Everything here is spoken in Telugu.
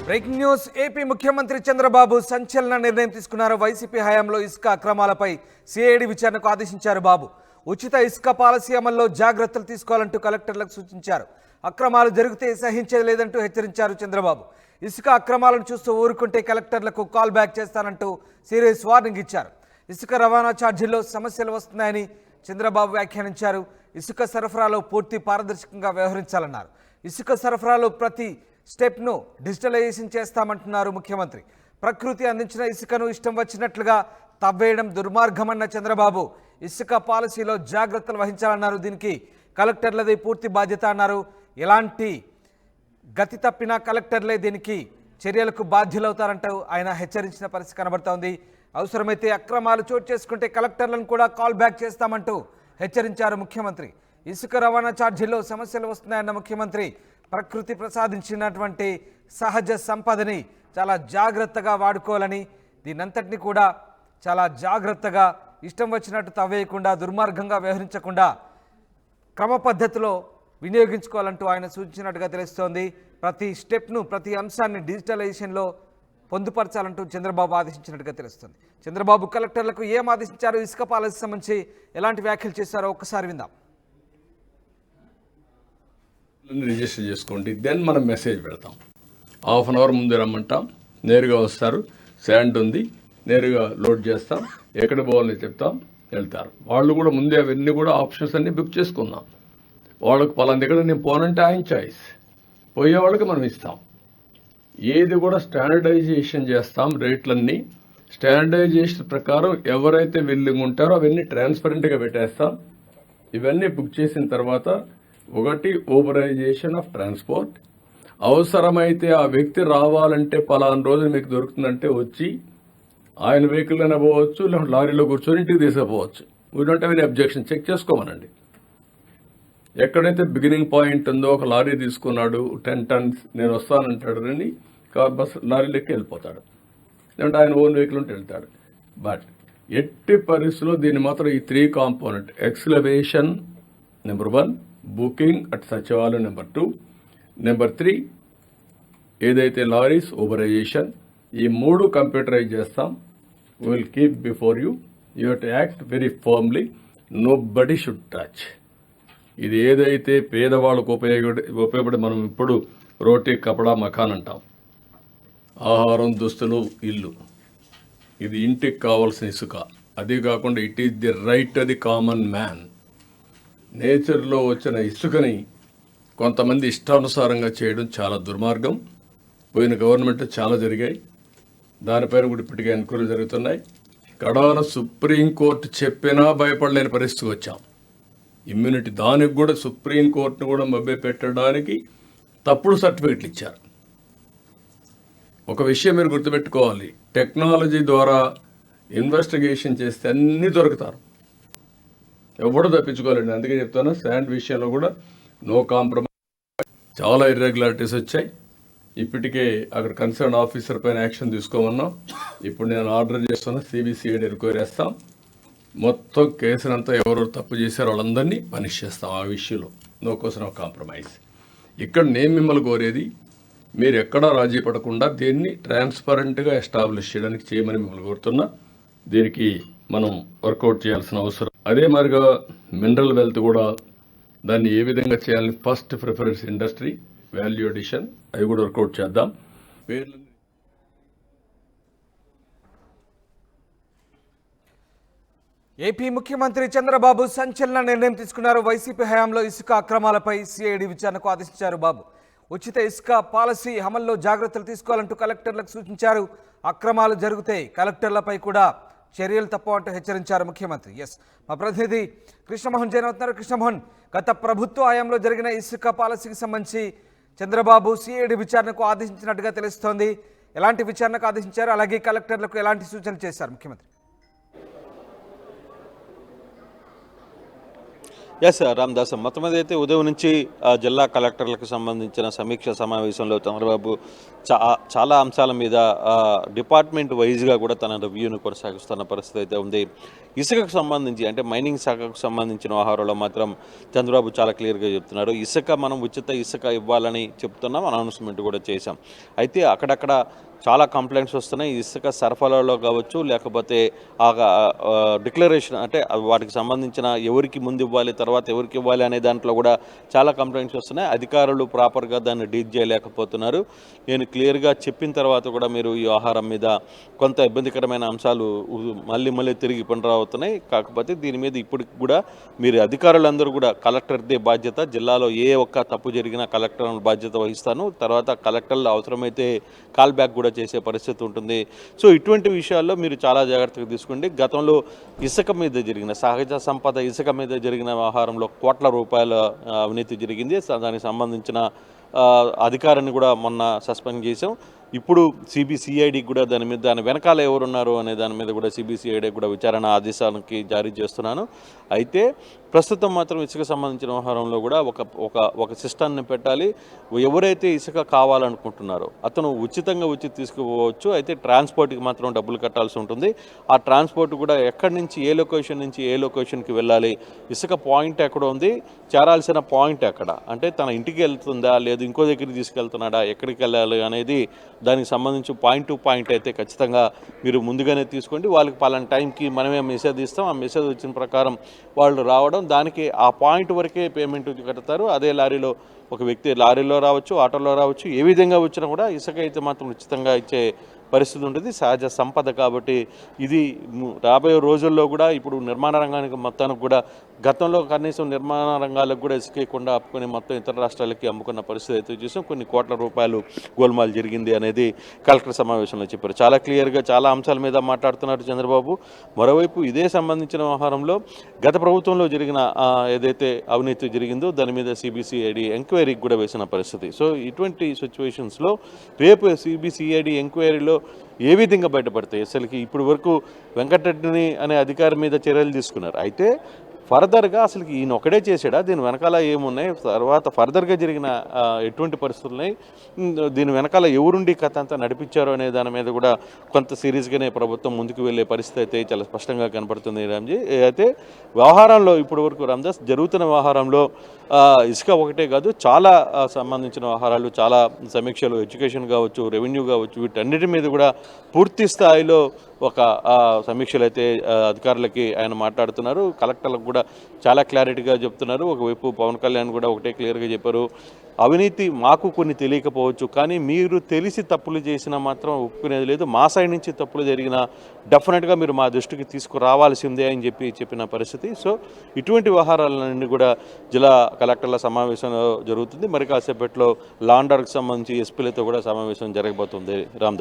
Breaking news. ఏపీ ముఖ్యమంత్రి చంద్రబాబు సంచలన నిర్ణయం తీసుకున్నారు. వైసీపీ హయాంలో ఇసుక అక్రమాలపై సిఐడి విచారణకు ఆదేశించారు బాబు. ఉచిత ఇసుక పాలసీ అమల్లో జాగ్రత్తలు తీసుకోవాలంటూ కలెక్టర్లకు సూచించారు. అక్రమాలు జరిగితే సహించేది లేదంటూ హెచ్చరించారు చంద్రబాబు. ఇసుక అక్రమాలను చూస్తూ ఊరుకుంటే కలెక్టర్లకు కాల్ బ్యాక్ చేస్తానంటూ సీరియస్ వార్నింగ్ ఇచ్చారు. ఇసుక రవాణా ఛార్జీల్లో సమస్యలు వస్తున్నాయని చంద్రబాబు వ్యాఖ్యానించారు. ఇసుక సరఫరాలో పూర్తి పారదర్శకంగా వ్యవహరించాలన్నారు. ఇసుక సరఫరాలో ప్రతి స్టెప్ను డిజిటలైజేషన్ చేస్తామంటున్నారు ముఖ్యమంత్రి. ప్రకృతి అందించిన ఇసుకను ఇష్టం వచ్చినట్లుగా తవ్వేయడం దుర్మార్గమన్న చంద్రబాబు ఇసుక పాలసీలో జాగ్రత్తలు వహించాలన్నారు. దీనికి కలెక్టర్లదే పూర్తి బాధ్యత అన్నారు. ఎలాంటి గతి తప్పిన కలెక్టర్లే దీనికి చర్యలకు బాధ్యులవుతారంటూ ఆయన హెచ్చరించిన పరిస్థితి కనబడుతోంది. అవసరమైతే అక్రమాలు చోటు చేసుకుంటే కలెక్టర్లను కూడా కాల్ బ్యాక్ చేస్తామంటూ హెచ్చరించారు ముఖ్యమంత్రి. ఇసుక రవాణా ఛార్జీల్లో సమస్యలు వస్తున్నాయన్న ముఖ్యమంత్రి ప్రకృతి ప్రసాదించినటువంటి సహజ సంపదని చాలా జాగ్రత్తగా వాడుకోవాలని, దీనంతటిని కూడా చాలా జాగ్రత్తగా ఇష్టం వచ్చినట్టు తవ్వేయకుండా దుర్మార్గంగా వ్యవహరించకుండా క్రమ పద్ధతిలో వినియోగించుకోవాలంటూ ఆయన సూచించినట్టుగా తెలుస్తోంది. ప్రతి స్టెప్ను ప్రతి అంశాన్ని డిజిటలైజేషన్లో పొందుపరచాలంటూ చంద్రబాబు ఆదేశించినట్టుగా తెలుస్తుంది. చంద్రబాబు కలెక్టర్లకు ఏం ఆదేశించారు, ఇసుక పాలసీ సంబంధించి ఎలాంటి వ్యాఖ్యలు చేశారో ఒక్కసారి విందాం. రిజిస్టర్ చేసుకోండి, దెన్ మనం మెసేజ్ పెడతాం. హాఫ్ అన్ అవర్ ముందు రమ్మంటాం, నేరుగా వస్తారు. శాండ్ ఉంది, నేరుగా లోడ్ చేస్తాం, ఎక్కడ పోవాలని చెప్తాం, వెళ్తారు. వాళ్ళు కూడా ముందే అవన్నీ కూడా ఆప్షన్స్ అన్నీ బుక్ చేసుకుందాం. వాళ్ళకి పలానా దగ్గర నేను పోనంటే ఆయన చాయిస్, పోయే వాళ్ళకి మనం ఇస్తాం. ఏది కూడా స్టాండర్డైజేషన్ చేస్తాం. రేట్లన్నీ స్టాండర్డైజేషన్ ప్రకారం ఎవరైతే విల్లింగ్ ఉంటారో అవన్నీ ట్రాన్స్పరెంట్గా పెట్టేస్తాం. ఇవన్నీ బుక్ చేసిన తర్వాత ఒకటి ఊబరైజేషన్ ఆఫ్ ట్రాన్స్పోర్ట్. అవసరమైతే ఆ వ్యక్తి రావాలంటే పలానా రోజు మీకు దొరుకుతుందంటే వచ్చి ఆయన వెహికల్ అయినా పోవచ్చు, లేకపోతే లారీలో కూర్చొని ఇంటికి తీసుకుపోవచ్చు. We don't have any objection. Check చేసుకోమనండి. ఎక్కడైతే బిగినింగ్ పాయింట్ ఉందో ఒక లారీ తీసుకున్నాడు 10 tons నేను వస్తానంటాడు రండి, బస్ లారీలోకి వెళ్ళిపోతాడు, లేదంటే ఆయన ఓన్ వెహికల్ ఉంటే వెళ్తాడు. బట్ ఎట్టి పరిస్థితుల్లో దీన్ని మాత్రం ఈ 3 component excavation number 1, booking at Sachivalayam number 2, number 3 ఏదైతే లారీస్ ఊబరైజేషన్, ఈ 3 కంప్యూటరైజ్ చేస్తాం. Will keep before you. You have to act very firmly. Nobody should touch. ఇది ఏదైతే పేదవాళ్ళకు ఉపయోగపడి మనం ఇప్పుడు రోటీ కపడా మకాన్ అంటాం, ఆహారం, దుస్తులు, ఇల్లు, ఇది ఇంటికి కావాల్సిన ఇసుక. అది కాకుండా it is the right of the common man. నేచర్లో వచ్చిన ఇసుకని కొంతమంది ఇష్టానుసారంగా చేయడం చాలా దుర్మార్గం. పోయిన గవర్నమెంట్ చాలా జరిగాయి. దానిపైన కూడా ఇప్పటికే ఎంక్వైరీ జరుగుతున్నాయి. కడాన సుప్రీంకోర్టు చెప్పినా భయపడలేని పరిస్థితికి వచ్చాం. ఇమ్యూనిటీ దానికి కూడా సుప్రీంకోర్టును కూడా మభ్య పెట్టడానికి తప్పుడు సర్టిఫికెట్లు ఇచ్చారు. ఒక విషయం మీరు గుర్తుపెట్టుకోవాలి, టెక్నాలజీ ద్వారా ఇన్వెస్టిగేషన్ చేస్తే అన్నీ దొరుకుతారు, ఎవడో తప్పించుకోవాలండి. అందుకే చెప్తాను, శాండ్ విషయంలో కూడా నో కాంప్రమైజ్. చాలా ఇర్రెగ్యులారిటీస్ వచ్చాయి. ఇప్పటికే అక్కడ కన్సర్న్ ఆఫీసర్ పైన యాక్షన్ తీసుకోమన్నాం. ఇప్పుడు నేను ఆర్డర్ చేస్తున్నా, సిబిసిఐడి ఎంక్వైరీ చేస్తాం. మొత్తం కేసునంతా ఎవరు తప్పు చేశారో వాళ్ళందరినీ పనిష్ చేస్తాం. ఆ విషయంలో నో కోసం కాంప్రమైజ్. ఇక్కడ నేను మిమ్మల్ని కోరేది, మీరు ఎక్కడా రాజీ పడకుండా దీన్ని ట్రాన్స్పరెంట్గా ఎస్టాబ్లిష్ చేయమని మిమ్మల్ని కోరుతున్నా. దీనికి మనం వర్కౌట్ చేయాల్సిన అవసరం. అదే మాదిరిగా మినరల్ వెల్త్ కూడా దాన్ని ఏ విధంగా చేయాలని first preference industry, value addition, అవి కూడా వర్కౌట్ చేద్దాం. ఏపీ ముఖ్యమంత్రి చంద్రబాబు సంచలన నిర్ణయం తీసుకున్నారు. వైసీపీ హయాంలో ఇసుక అక్రమాలపై సిఐడి విచారణకు ఆదేశించారు బాబు. ఉచిత ఇసుక పాలసీ అమల్లో జాగ్రత్తలు తీసుకోవాలంటూ కలెక్టర్లకు సూచించారు. అక్రమాలు జరిగితే కలెక్టర్లపై కూడా చర్యలు తప్పవంటూ హెచ్చరించారు ముఖ్యమంత్రి. మా ప్రతినిధి కృష్ణమోహన్ జైన్ అవుతున్నారు. కృష్ణమోహన్, గత ప్రభుత్వ హయాంలో జరిగిన ఇసుక పాలసీకి సంబంధించి చంద్రబాబు సిఐడి విచారణకు ఆదేశించినట్టుగా తెలుస్తోంది. ఎలాంటి విచారణకు ఆదేశించారు, అలాగే కలెక్టర్లకు ఎలాంటి సూచనలు చేశారు ముఖ్యమంత్రి? ఎస్ రామదాస్ మొత్తం మీద అయితే ఉదయం నుంచి జిల్లా కలెక్టర్లకు సంబంధించిన సమీక్ష సమావేశంలో చంద్రబాబు చాలా అంశాల మీద డిపార్ట్మెంట్ వైజ్గా కూడా తన రివ్యూను కొనసాగిస్తున్న పరిస్థితి అయితే ఉంది. ఇసుకకు సంబంధించి అంటే మైనింగ్ శాఖకు సంబంధించిన వ్యవహారంలో మాత్రం చంద్రబాబు చాలా క్లియర్గా చెప్తున్నారు. ఇసుక మనం ఉచిత ఇసుక ఇవ్వాలని చెప్తున్నాం, అనౌన్స్మెంట్ కూడా చేశాం. అయితే అక్కడక్కడ చాలా కంప్లైంట్స్ వస్తున్నాయి. ఇసుక సరఫరాలో కావచ్చు, లేకపోతే డిక్లరేషన్ అంటే వాటికి సంబంధించిన ఎవరికి ముందు ఇవ్వాలి, తర్వాత ఎవరికి ఇవ్వాలి అనే దాంట్లో కూడా చాలా కంప్లైంట్స్ వస్తున్నాయి. అధికారులు ప్రాపర్గా దాన్ని డీల్ చేయలేకపోతున్నారు. నేను క్లియర్గా చెప్పిన తర్వాత కూడా మీరు ఈ ఆహారం మీద కొంత ఇబ్బందికరమైన అంశాలు మళ్ళీ తిరిగి పునరావుతున్నాయి. కాకపోతే దీని మీద ఇప్పటికి కూడా మీరు అధికారులందరూ కూడా కలెక్టర్దే బాధ్యత, జిల్లాలో ఏ ఒక్క తప్పు జరిగినా కలెక్టర్ బాధ్యత వహిస్తాను, తర్వాత కలెక్టర్లు అవసరమైతే కాల్ బ్యాక్ కూడా చేసే పరిస్థితి ఉంటుంది. సో ఇటువంటి విషయాల్లో మీరు చాలా జాగ్రత్తగా తీసుకోండి. గతంలో ఇసుక మీద జరిగిన సహజ సంపద ఇసుక మీద జరిగిన వ్యవహారంలో కోట్ల రూపాయల అవినీతి జరిగింది. దానికి సంబంధించిన అధికారాన్ని కూడా మొన్న సస్పెండ్ చేశాం. ఇప్పుడు సిబిసిఐడికి కూడా దాని వెనకాల ఎవరున్నారు అనే దాని మీద కూడా సిబిసిఐడి కూడా విచారణ ఆదేశాలకి జారీ చేస్తున్నాను. అయితే ప్రస్తుతం మాత్రం ఇసుక సంబంధించిన వ్యవహారంలో కూడా ఒక సిస్టాన్ని పెట్టాలి. ఎవరైతే ఇసుక కావాలనుకుంటున్నారో అతను ఉచితంగా తీసుకుపోవచ్చు. అయితే ట్రాన్స్పోర్ట్కి మాత్రం డబ్బులు కట్టాల్సి ఉంటుంది. ఆ ట్రాన్స్పోర్ట్ కూడా ఎక్కడి నుంచి ఏ లొకేషన్ నుంచి ఏ లొకేషన్కి వెళ్ళాలి, ఇసుక పాయింట్ ఎక్కడ ఉంది, చేరాల్సిన పాయింట్ ఎక్కడ, అంటే తన ఇంటికి వెళ్తుందా లేదు ఇంకో దగ్గరికి తీసుకెళ్తున్నాడా, ఎక్కడికి వెళ్ళాలి అనేది దానికి సంబంధించి పాయింట్ టు పాయింట్ అయితే ఖచ్చితంగా మీరు ముందుగానే తీసుకోండి. వాళ్ళకి పలానా టైంకి మనమే మెసేజ్ ఇస్తాం. ఆ మెసేజ్ వచ్చిన ప్రకారం వాళ్ళు రావడం, దానికి ఆ పాయింట్ వరకే పేమెంట్ కడతారు. అదే లారీలో ఒక వ్యక్తి లారీలో రావచ్చు, ఆటోలో రావచ్చు, ఏ విధంగా వచ్చినా కూడా ఇసుక అయితే మాత్రం ఉచితంగా ఇచ్చే పరిస్థితి ఉంటుంది. సహజ సంపద కాబట్టి ఇది రాబోయే రోజుల్లో కూడా ఇప్పుడు నిర్మాణ రంగానికి మొత్తానికి కూడా గతంలో కనీసం నిర్మాణ రంగాలకు కూడా ఇసుకేయకుండా ఆపుకొని మొత్తం ఇతర రాష్ట్రాలకి అమ్ముకున్న పరిస్థితి అయితే చూసాం. కొన్ని కోట్ల రూపాయలు గోల్మాల్ జరిగింది అనేది కలెక్టర్ సమావేశంలో చెప్పారు. చాలా క్లియర్గా చాలా అంశాల మీద మాట్లాడుతున్నారు చంద్రబాబు. మరోవైపు ఇదే సంబంధించిన వ్యవహారంలో గత ప్రభుత్వంలో జరిగిన ఏదైతే అవినీతి జరిగిందో దాని మీద సిబిసిఐడి ఎంక్వైరీకి కూడా వేసిన పరిస్థితి. సో ఇటువంటి సిచ్యువేషన్స్లో రేపు సిబిసిఐడి ఎంక్వైరీలో ఏ విధంగా బయటపడతాయి, అసలుకి ఇప్పుడు వరకు వెంకటరెడ్డిని అనే అధికారి మీద చర్యలు తీసుకున్నారు. అయితే ఫర్దర్గా అసలు ఈయన ఒకడే చేసాడా, దీని వెనకాల ఏమున్నాయి, తర్వాత ఫర్దర్గా జరిగిన ఎటువంటి పరిస్థితులు ఉన్నాయి, దీని వెనకాల ఎవరుండి కథ అంతా నడిపించారో అనే దాని మీద కూడా కొంత సీరియస్గానే ప్రభుత్వం ముందుకు వెళ్ళే పరిస్థితి అయితే చాలా స్పష్టంగా కనపడుతుంది రామ్జీ. అయితే వ్యవహారంలో ఇప్పటి వరకు రామ్దాస్ జరుగుతున్న వ్యవహారంలో ఇసుక ఒకటే కాదు, చాలా సంబంధించిన వ్యవహారాలు, చాలా సమీక్షలు, ఎడ్యుకేషన్ కావచ్చు, రెవెన్యూ కావచ్చు, వీటన్నిటి మీద కూడా పూర్తి స్థాయిలో ఒక సమీక్షలు అయితే అధికారులకి ఆయన మాట్లాడుతున్నారు. కలెక్టర్లకు కూడా చాలా క్లారిటీగా చెప్తున్నారు. ఒకవైపు పవన్ కళ్యాణ్ కూడా ఒకటే క్లియర్గా చెప్పారు, అవినీతి మాకు కొన్ని తెలియకపోవచ్చు, కానీ మీరు తెలిసి తప్పులు చేసినా మాత్రం ఒప్పుకునేది లేదు. మా సైడ్ నుంచి తప్పులు జరిగినా డెఫినెట్గా మీరు మా దృష్టికి తీసుకురావాల్సిందే అని చెప్పిన పరిస్థితి. సో ఇటువంటి వ్యవహారాలన్నీ కూడా జిల్లా కలెక్టర్ల సమావేశంలో జరుగుతుంది. మరి కాసేపట్లో లా అండ్ ఆర్డర్కి సంబంధించి ఎస్పీలతో కూడా సమావేశం జరగబోతుంది రామ్దాస్.